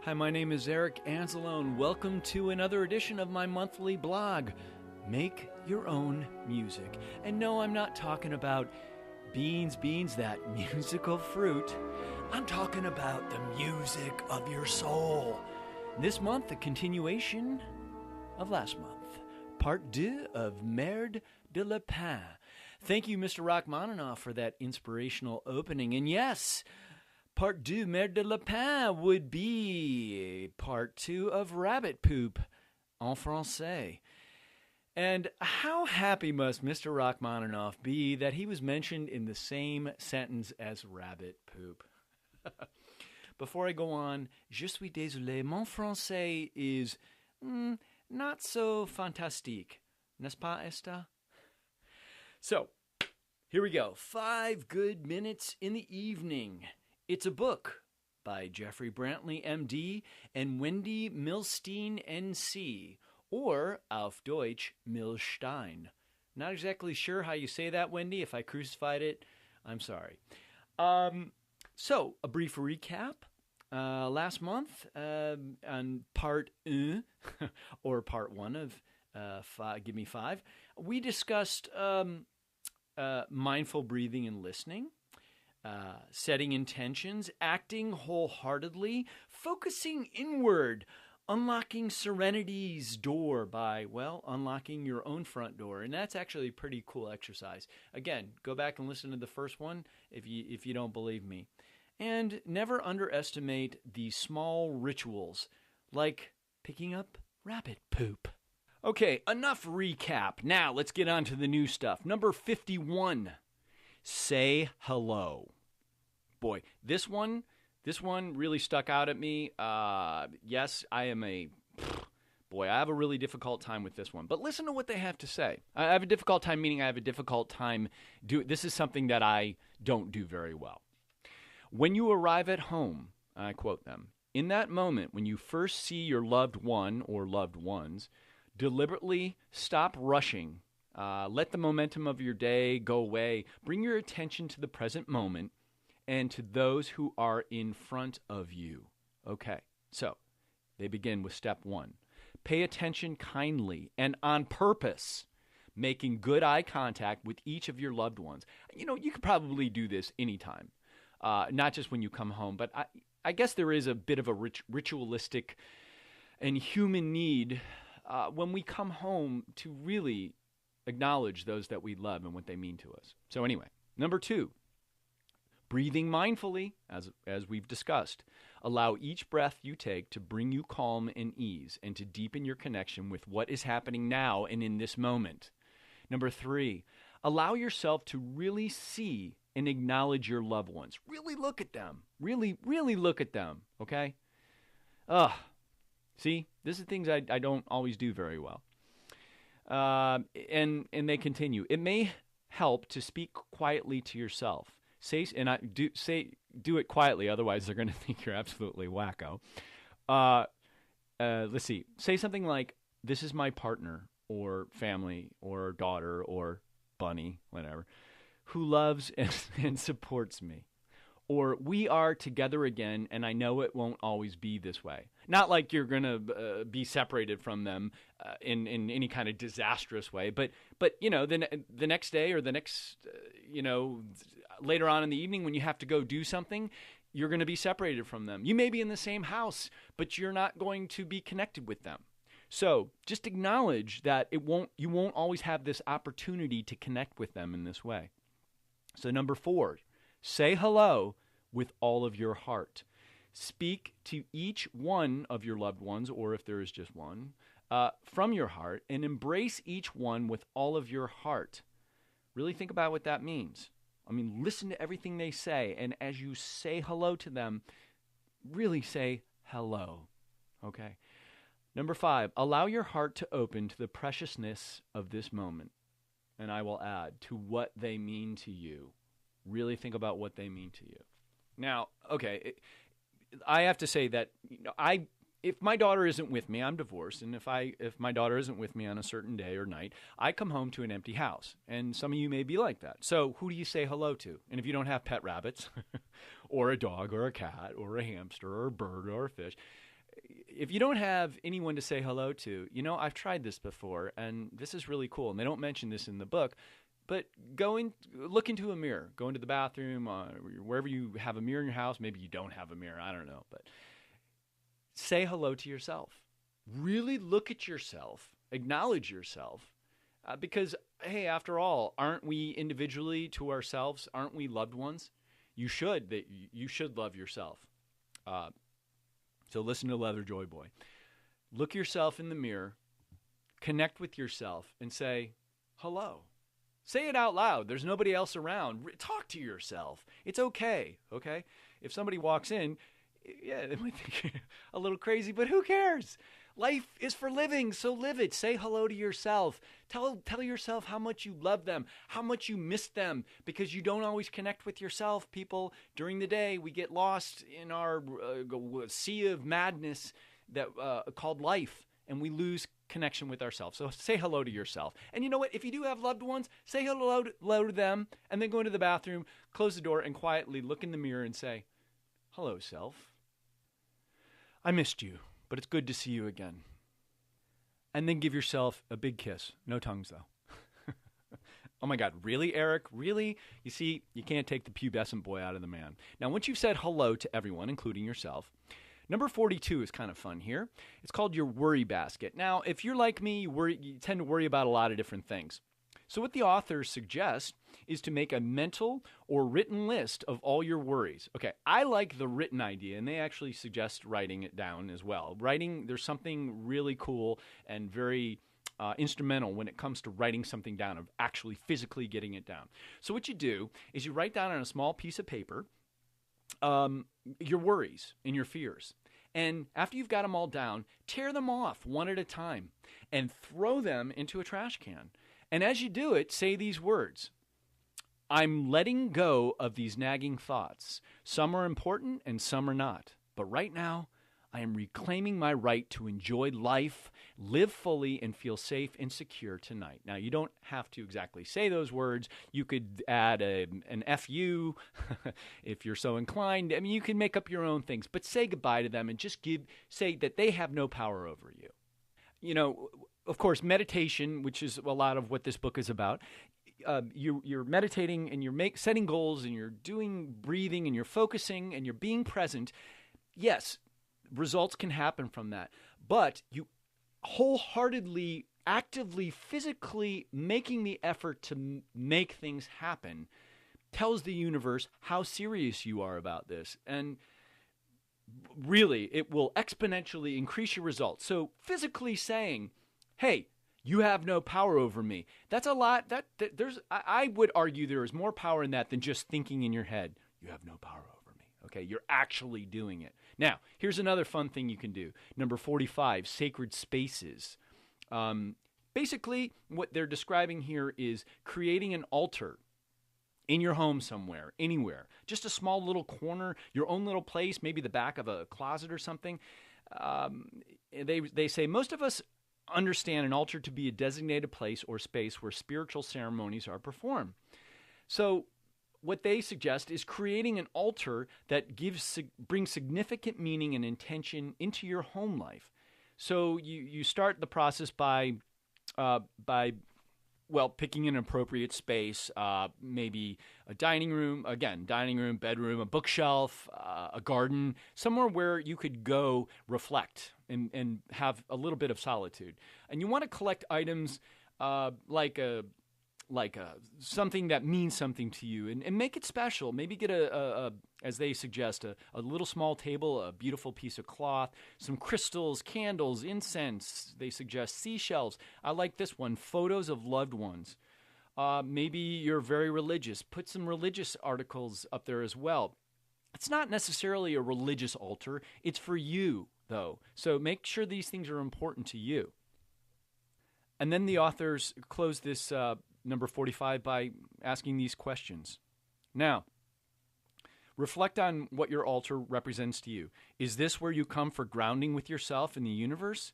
Hi, my name is Eric Anzalone. Welcome to another edition of my monthly blog, Make Your Own Music. And no, I'm not talking about beans, that musical fruit. I'm talking about the music of your soul. This month, a continuation of last month, part 2 of Merde de Lapin. Thank you, Mr. Rachmaninoff, for that inspirational opening. And yes, part 2, Merde de Lapin, would be part 2 of Rabbit Poop en français. And how happy must Mr. Rachmaninoff be that he was mentioned in the same sentence as Rabbit Poop? Before I go on, je suis désolé, mon français is not so fantastique, n'est-ce pas, esta? So, here we go. 5 good minutes in the evening. It's a book by Jeffrey Brantley, MD, and Wendy Milstein, NC, or auf Deutsch, Milstein. Not exactly sure how you say that, Wendy. If I crucified it, I'm sorry. So, a brief recap. Last month, on part 1, or part 1 of Give Me 5, we discussed mindful breathing and listening, setting intentions, acting wholeheartedly, focusing inward, unlocking serenity's door by, unlocking your own front door. And that's actually a pretty cool exercise. Again, go back and listen to the first one if you don't believe me. And never underestimate the small rituals, like picking up rabbit poop. Okay, enough recap. Now let's get on to the new stuff. Number 51, say hello. Boy, this one really stuck out at me. Yes, I have a really difficult time with this one. But listen to what they have to say. I have a difficult time, meaning I have a difficult time this is something that I don't do very well. When you arrive at home, I quote them, in that moment when you first see your loved one or loved ones, deliberately stop rushing. Let the momentum of your day go away. Bring your attention to the present moment and to those who are in front of you. Okay, so they begin with step 1. Pay attention kindly and on purpose, making good eye contact with each of your loved ones. You know, you could probably do this anytime, not just when you come home, but I guess there is a bit of a ritualistic and human need when we come home to really acknowledge those that we love and what they mean to us. So anyway, number 2, breathing mindfully, as we've discussed. Allow each breath you take to bring you calm and ease and to deepen your connection with what is happening now and in this moment. Number 3, allow yourself to really see and acknowledge your loved ones. Really look at them. Really, really look at them, okay? See, this is things I don't always do very well. And they continue. It may help to speak quietly to yourself. Do it quietly, otherwise they're going to think you're absolutely wacko. Let's see. Say something like, this is my partner or family or daughter or bunny, whatever, who loves and supports me. Or we are together again, and I know it won't always be this way. Not like you're going to be separated from them in any kind of disastrous way, but you know, the next day or the next, later on in the evening when you have to go do something, you're going to be separated from them. You may be in the same house, but you're not going to be connected with them. So just acknowledge that you won't always have this opportunity to connect with them in this way. So number 4, say hello with all of your heart. Speak to each one of your loved ones, or if there is just one, from your heart, and embrace each one with all of your heart. Really think about what that means. I mean, listen to everything they say, and as you say hello to them, really say hello, okay? Number 5, allow your heart to open to the preciousness of this moment. And I will add, to what they mean to you. Really think about what they mean to you. Now, okay, I have to say that if my daughter isn't with me, I'm divorced, and if my daughter isn't with me on a certain day or night, I come home to an empty house. And some of you may be like that. So who do you say hello to? And if you don't have pet rabbits or a dog or a cat or a hamster or a bird or a fish, if you don't have anyone to say hello to, I've tried this before, and this is really cool. And they don't mention this in the book, but look into a mirror. Go into the bathroom, wherever you have a mirror in your house. Maybe you don't have a mirror. I don't know. But say hello to yourself. Really look at yourself. Acknowledge yourself. Because, hey, after all, aren't we individually to ourselves? Aren't we loved ones? You should love yourself. So listen to Leather Joy Boy. Look yourself in the mirror, connect with yourself, and say, hello. Say it out loud. There's nobody else around. Talk to yourself. It's okay, okay? If somebody walks in, yeah, they might think you're a little crazy, but who cares? Life is for living, so live it. Say hello to yourself. Tell yourself how much you love them, how much you miss them, because you don't always connect with yourself, people. During the day, we get lost in our sea of madness that called life, and we lose connection with ourselves. So say hello to yourself. And you know what? If you do have loved ones, say hello to them, and then go into the bathroom, close the door, and quietly look in the mirror and say, hello, self. I missed you. But it's good to see you again. And then give yourself a big kiss. No tongues, though. Oh my God, really, Eric? Really? You see, you can't take the pubescent boy out of the man. Now, once you've said hello to everyone, including yourself, number 42 is kind of fun here. It's called your worry basket. Now, if you're like me, you tend to worry about a lot of different things. So what the authors suggest is to make a mental or written list of all your worries. Okay, I like the written idea, and they actually suggest writing it down as well. Writing, there's something really cool and very instrumental when it comes to writing something down, of actually physically getting it down. So what you do is you write down on a small piece of paper your worries and your fears. And after you've got them all down, tear them off one at a time and throw them into a trash can. And as you do it, say these words. I'm letting go of these nagging thoughts. Some are important and some are not. But right now, I am reclaiming my right to enjoy life, live fully, and feel safe and secure tonight. Now, you don't have to exactly say those words. You could add an FU if you're so inclined. I mean, you can make up your own things, but say goodbye to them and just say that they have no power over you. You know, of course, meditation, which is a lot of what this book is about, you're meditating and you're setting goals and you're doing breathing and you're focusing and you're being present. Yes, results can happen from that, but you wholeheartedly, actively, physically making the effort to make things happen tells the universe how serious you are about this. And really, it will exponentially increase your results. So physically saying, hey, you have no power over me. That's a lot. I would argue there is more power in that than just thinking in your head, you have no power over me. Okay, you're actually doing it. Now, here's another fun thing you can do. Number 45, sacred spaces. Basically, what they're describing here is creating an altar in your home somewhere, anywhere. Just a small little corner, your own little place, maybe the back of a closet or something. They say most of us understand an altar to be a designated place or space where spiritual ceremonies are performed. So what they suggest is creating an altar that brings significant meaning and intention into your home life. So you start the process by picking an appropriate space, maybe a dining room, bedroom, a bookshelf, a garden, somewhere where you could go reflect and have a little bit of solitude. And you want to collect items like something that means something to you and make it special. Maybe get as they suggest, a little small table, a beautiful piece of cloth, some crystals, candles, incense. They suggest seashells. I like this one, photos of loved ones. Maybe you're very religious. Put some religious articles up there as well. It's not necessarily a religious altar. It's for you, though. So make sure these things are important to you. And then the authors close this number 45 by asking these questions. Now, reflect on what your altar represents to you. Is this where you come for grounding with yourself in the universe?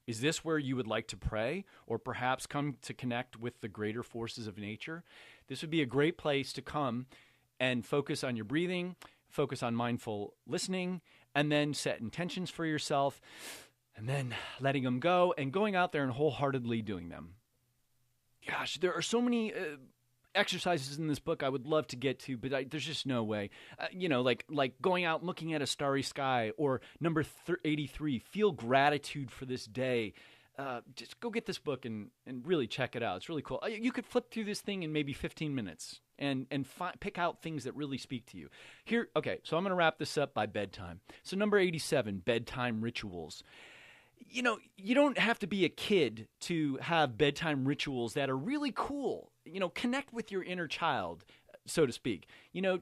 Is this where you would like to pray or perhaps come to connect with the greater forces of nature? This would be a great place to come and focus on your breathing, focus on mindful listening, and then set intentions for yourself, and then letting them go and going out there and wholeheartedly doing them. Gosh, there are so many exercises in this book I would love to get to, but there's just no way. Like going out and looking at a starry sky, or number 83, feel gratitude for this day. Just go get this book and really check it out. It's really cool. You could flip through this thing in maybe 15 minutes and pick out things that really speak to you. So I'm going to wrap this up by bedtime. So number 87, bedtime rituals. You don't have to be a kid to have bedtime rituals that are really cool. Connect with your inner child, so to speak.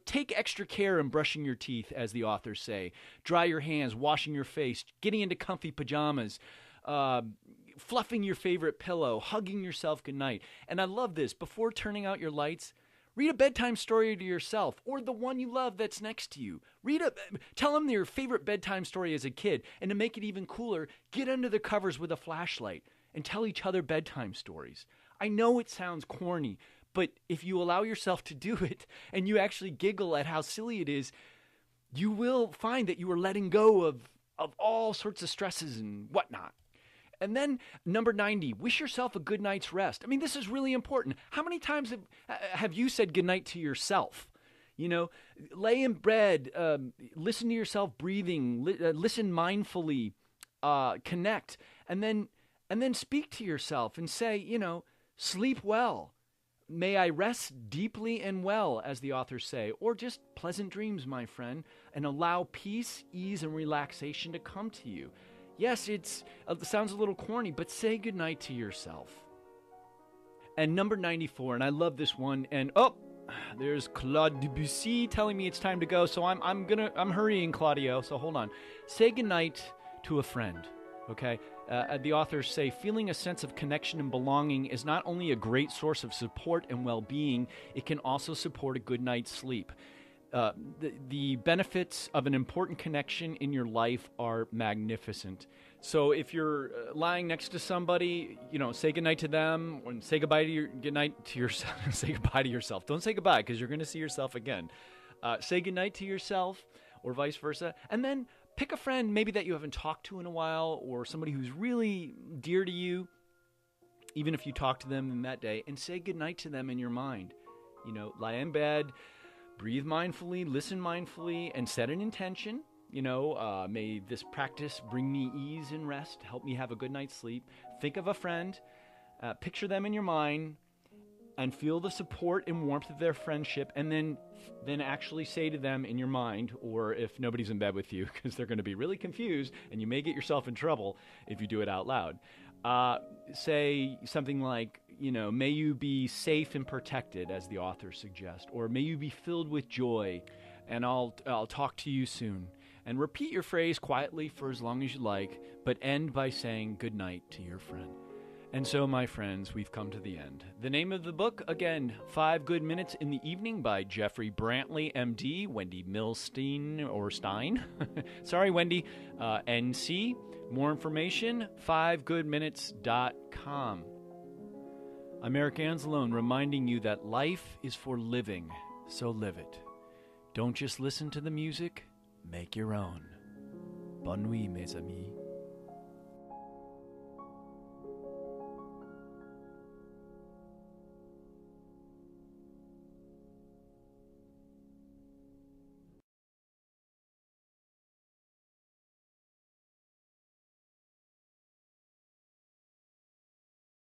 Take extra care in brushing your teeth, as the authors say. Dry your hands, washing your face, getting into comfy pajamas, fluffing your favorite pillow, hugging yourself goodnight. And I love this. Before turning out your lights, read a bedtime story to yourself or the one you love that's next to you. Tell them your favorite bedtime story as a kid. And to make it even cooler, get under the covers with a flashlight and tell each other bedtime stories. I know it sounds corny, but if you allow yourself to do it and you actually giggle at how silly it is, you will find that you are letting go of all sorts of stresses and whatnot. And then number 90, wish yourself a good night's rest. I mean, this is really important. How many times have you said goodnight to yourself? Lay in bed, listen to yourself breathing, listen mindfully, connect, and then speak to yourself and say, sleep well. May I rest deeply and well, as the authors say, or just pleasant dreams, my friend, and allow peace, ease, and relaxation to come to you. Yes, it sounds a little corny, but say goodnight to yourself. And number 94, and I love this one, and there's Claude Debussy telling me it's time to go, so I'm hurrying, Claudio, so hold on. Say goodnight to a friend, okay? The authors say, feeling a sense of connection and belonging is not only a great source of support and well-being, it can also support a good night's sleep. The benefits of an important connection in your life are magnificent. So if you're lying next to somebody, say goodnight to them, and say goodbye to goodnight to yourself. Say goodbye to yourself. Don't say goodbye, because you're going to see yourself again. Say goodnight to yourself, or vice versa, and then pick a friend maybe that you haven't talked to in a while, or somebody who's really dear to you, even if you talk to them in that day, and say goodnight to them in your mind. Lie in bed. Breathe mindfully, listen mindfully, and set an intention. May this practice bring me ease and rest, help me have a good night's sleep. Think of a friend, picture them in your mind, and feel the support and warmth of their friendship, and then actually say to them in your mind, or if nobody's in bed with you, because they're going to be really confused, and you may get yourself in trouble if you do it out loud. Say something like, may you be safe and protected, as the authors suggest, or may you be filled with joy, and I'll talk to you soon. And repeat your phrase quietly for as long as you like, but end by saying good night to your friend. And so, my friends, we've come to the end. The name of the book, again, 5 Good Minutes in the Evening by Jeffrey Brantley, MD, Wendy Milstein, or Stein. Sorry, Wendy. NC. More information, 5goodminutes.com. I'm Eric Anzalone, reminding you that life is for living, so live it. Don't just listen to the music, make your own. Bonne nuit, mes amis.